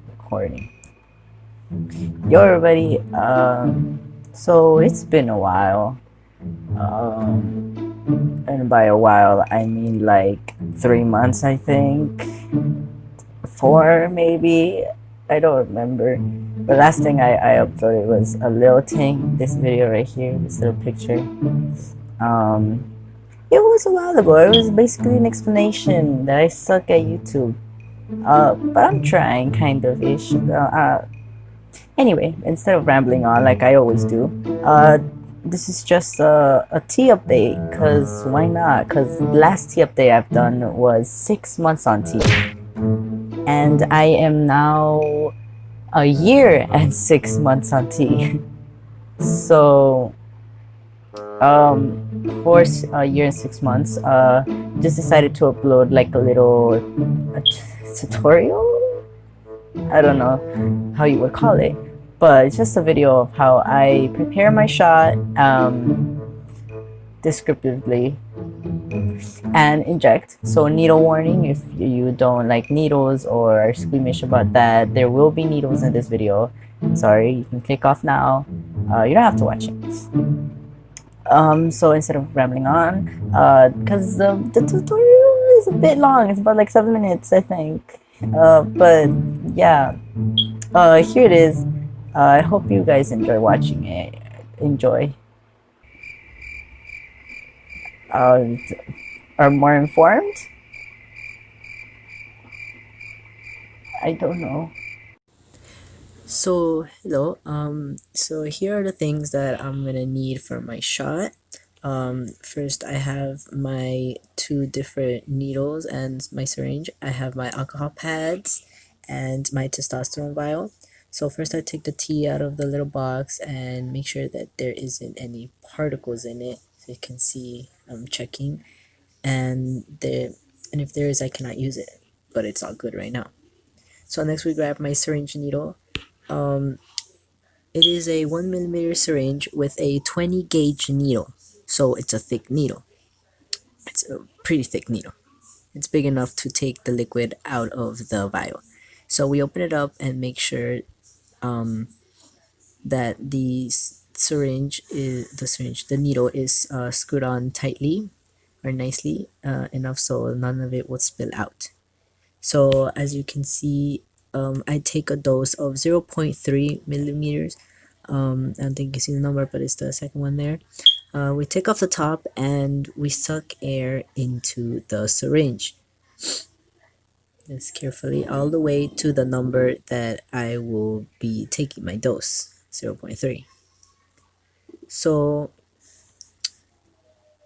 Recording. Yo, everybody. So it's been a while. And by a while, I mean like 3 months, I think. 4, maybe. I don't remember. The last thing I uploaded was a little thing. This video right here, this little picture. Um, it was a while ago. It was basically an explanation that I suck at YouTube. But I'm trying, kind of ish. Anyway, instead of rambling on like I always do, this is just a tea update, because why not? Because the last tea update I've done was 6 months on tea, and I am now a year and 6 months on tea. So, for a year and 6 months, just decided to upload like a little tutorial. I don't know how you would call it, but it's just a video of how I prepare my shot descriptively and inject. So needle warning, if you don't like needles or are squeamish about that, there will be needles in this video. Sorry, you can click off now. You don't have to watch it. So instead of rambling on, because the tutorial is a bit long, it's about like 7 minutes, I think. But yeah, here it is. I hope you guys enjoy watching it. Enjoy. Uh, are more informed? I don't know. So hello. So here are the things that I'm gonna need for my shot. First I have my 2 different needles and my syringe. I have my alcohol pads and my testosterone vial. So first I take the tea out of the little box and make sure that there isn't any particles in it. So you can see I'm checking, and if there is, I cannot use it, but it's all good right now. So next we grab my syringe needle. Um, it is a 1 millimeter syringe with a 20 gauge needle. So it's a thick needle. It's a pretty thick needle. It's big enough to take the liquid out of the vial. So we open it up and make sure um, that the needle is screwed on tightly or nicely enough so none of it would spill out. So as you can see, I take a dose of 0.3 millimeters. I don't think you see the number, but it's the second one there. We take off the top and we suck air into the syringe. Just carefully all the way to the number that I will be taking my dose, 0.3. So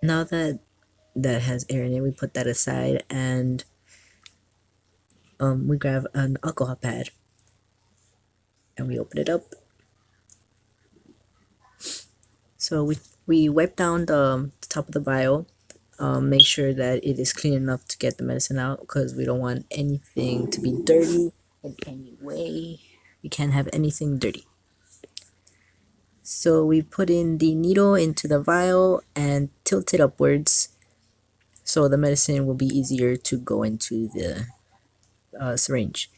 now that that has air in it, we put that aside, and we grab an alcohol pad and we open it up. So we wipe down the top of the vial, make sure that it is clean enough to get the medicine out, because we don't want anything to be dirty in any way. We can't have anything dirty. So we put in the needle into the vial and tilt it upwards so the medicine will be easier to go into the syringe.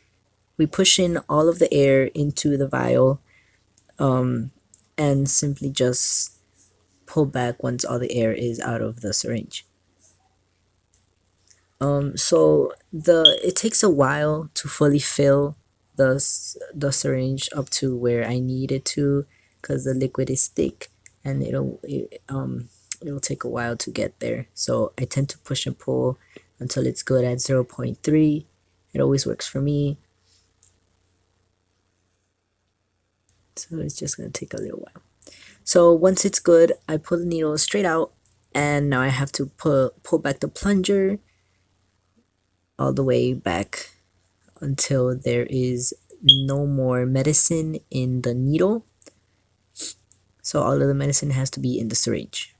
We push in all of the air into the vial, and simply just pull back once all the air is out of the syringe. So it takes a while to fully fill the syringe up to where I need it to, because the liquid is thick and it'll take a while to get there. So I tend to push and pull until it's good at 0.3. It always works for me. So it's just gonna take a little while. So once it's good, I pull the needle straight out, and now I have to pull back the plunger all the way back until there is no more medicine in the needle. So all of the medicine has to be in the syringe.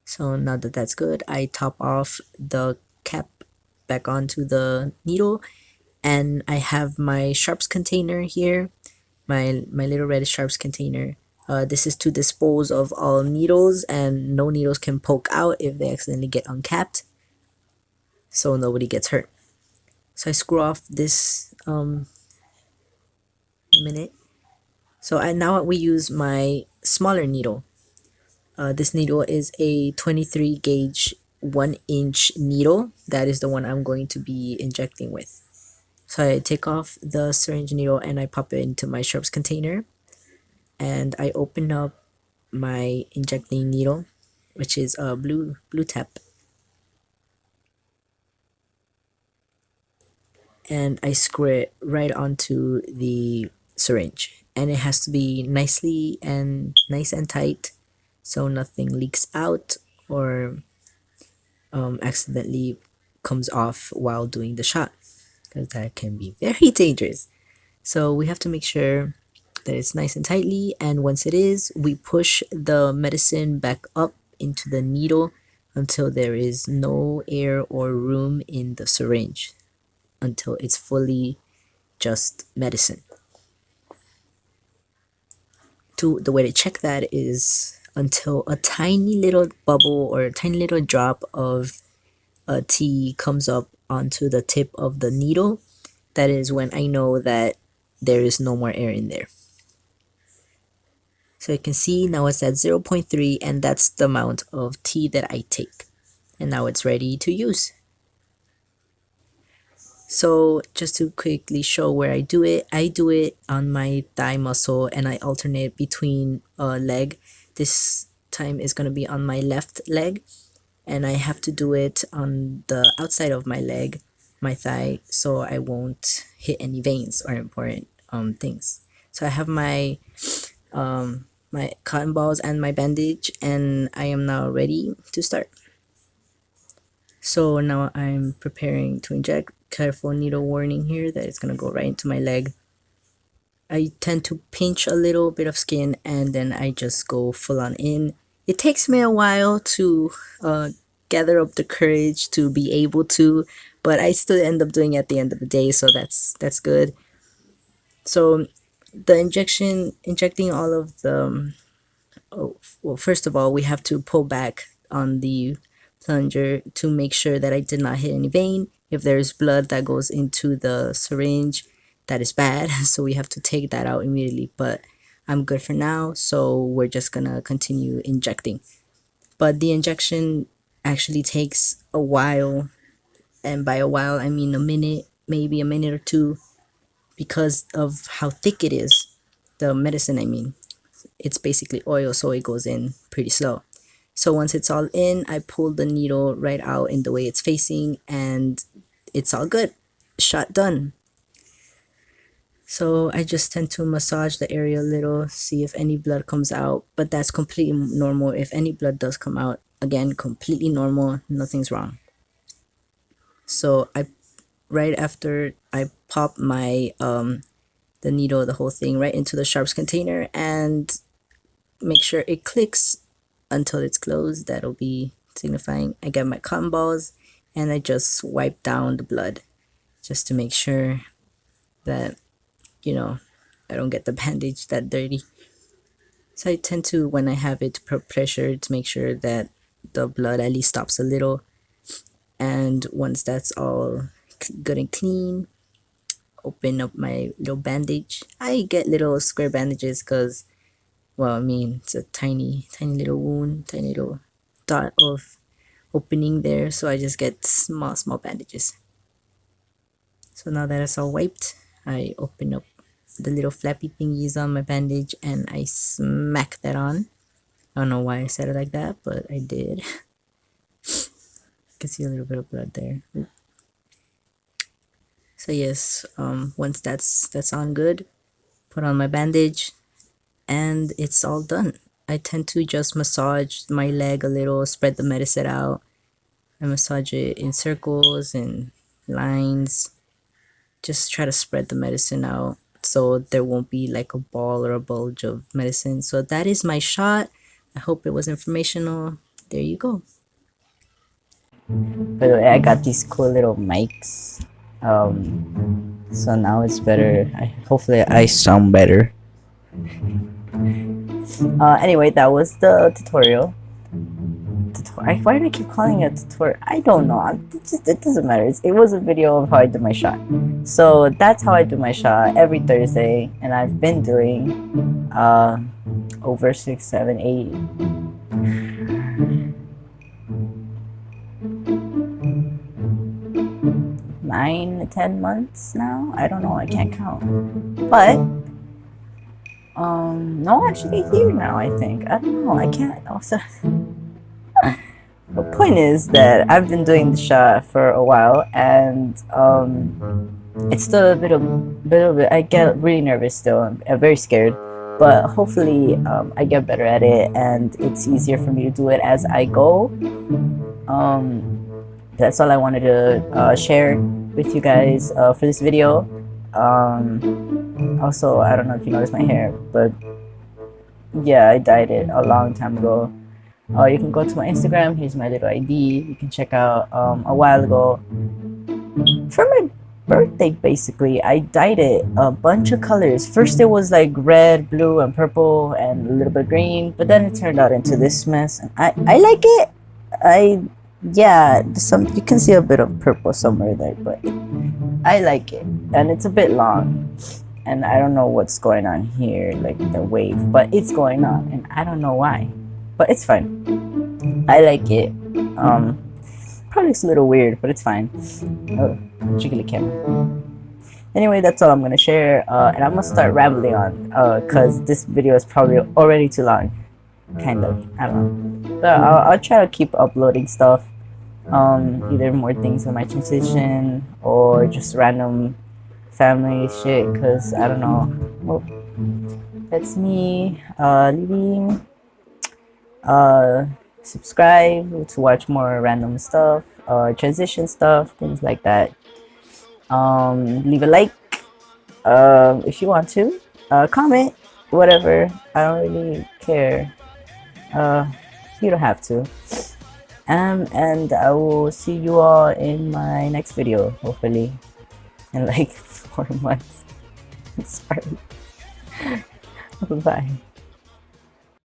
So now that that's good, I top off the cap back onto the needle, and I have my sharps container here, my little red sharps container. This is to dispose of all needles, and no needles can poke out if they accidentally get uncapped. so nobody gets hurt. So I screw off this minute. So now we use my smaller needle. This needle is a 23 gauge 1-inch needle. That is the one I'm going to be injecting with. So I take off the syringe needle and I pop it into my sharps container, and I open up my injecting needle, which is a blue tap, and I screw it right onto the syringe. And it has to be nice and tight, so nothing leaks out or accidentally comes off while doing the shot, because that can be very dangerous. So we have to make sure that it's nice and tightly, and once it is, we push the medicine back up into the needle until there is no air or room in the syringe, until it's fully just medicine. The way to check that is until a tiny little bubble or a tiny little drop of a tea comes up onto the tip of the needle. That is when I know that there is no more air in there. So you can see now it's at 0.3, and that's the amount of tea that I take. And now it's ready to use. So just to quickly show where I do it on my thigh muscle, and I alternate between a leg. This time is going to be on my left leg, and I have to do it on the outside of my leg, my thigh, so I won't hit any veins or important things. So I have my my cotton balls and my bandage, and I am now ready to start. So now I'm preparing to inject. Careful needle warning here that it's gonna go right into my leg. I tend to pinch a little bit of skin and then I just go full on in. It takes me a while to gather up the courage to be able to, but I still end up doing it at the end of the day, so that's good. So the injecting all of the well, first of all, we have to pull back on the plunger to make sure that I did not hit any vein. If there's blood that goes into the syringe, that is bad, so we have to take that out immediately. But I'm good for now, so we're just gonna continue injecting. But the injection actually takes a while, and by a while I mean a minute, maybe a minute or two, because of how thick it is. The medicine, I mean, it's basically oil, so it goes in pretty slow. So once it's all in, I pull the needle right out in the way it's facing, and it's all good. Shot done. So I just tend to massage the area a little, see if any blood comes out, but that's completely normal. If any blood does come out, again, completely normal, nothing's wrong. So right after I pop my the needle, the whole thing, right into the sharps container, and make sure it clicks until it's closed. That'll be signifying I get my cotton balls, and I just wipe down the blood just to make sure that, I don't get the bandage that dirty. So I tend to, when I have it, put pressure to make sure that the blood at least stops a little. And once that's all good and clean, open up my little bandage. I get little square bandages because, well, I mean, it's a tiny little wound, tiny little dot of opening there, so I just get small bandages. So now that it's all wiped, I open up the little flappy thingies on my bandage and I smack that on. I don't know why I said it like that, but I did. You can see a little bit of blood there. So yes, once that's on good, put on my bandage, and it's all done. I tend to just massage my leg a little, spread the medicine out. I massage it in circles and lines. Just try to spread the medicine out so there won't be like a ball or a bulge of medicine. So that is my shot. I hope it was informational. There you go. By the way, I got these cool little mics. So now it's better. Hopefully I sound better. Anyway, that was the tutorial. tutorial. Why do I keep calling it a tutorial? I don't know. It doesn't matter. It was a video of how I do my shot. So that's how I do my shot every Thursday, and I've been doing over 6, 7, 8. 9, 10 months now. I don't know. I can't count. But no, actually a year now. I think. I don't know. I can't. Also, the point is that I've been doing the shot for a while, and it's still a bit of it. I get really nervous still. I'm very scared, but hopefully I get better at it, and it's easier for me to do it as I go. That's all I wanted to share with you guys for this video. Also, I don't know if you noticed my hair, but yeah, I dyed it a long time ago. You can go to my Instagram. Here's my little ID. You can check out a while ago. For my birthday, basically, I dyed it a bunch of colors. First, it was like red, blue, and purple, and a little bit green. But then it turned out into this mess. And I like it. Yeah, you can see a bit of purple somewhere there, but I like it, and it's a bit long. And I don't know what's going on here, like the wave, but it's going on, and I don't know why, but it's fine. I like it. Probably looks a little weird, but it's fine. Oh, jiggly camera. Anyway, that's all I'm gonna share, and I'm gonna start rambling on, cause this video is probably already too long. Kind of, I don't know. But I'll try to keep uploading stuff. Either more things on my transition or just random family shit, cause I don't know. Well, that's me leaving. Subscribe to watch more random stuff, transition stuff, things like that. Leave a like if you want to. Comment, whatever. I don't really care. You don't have to. And I will see you all in my next video, hopefully in like 4 months. Sorry. Bye.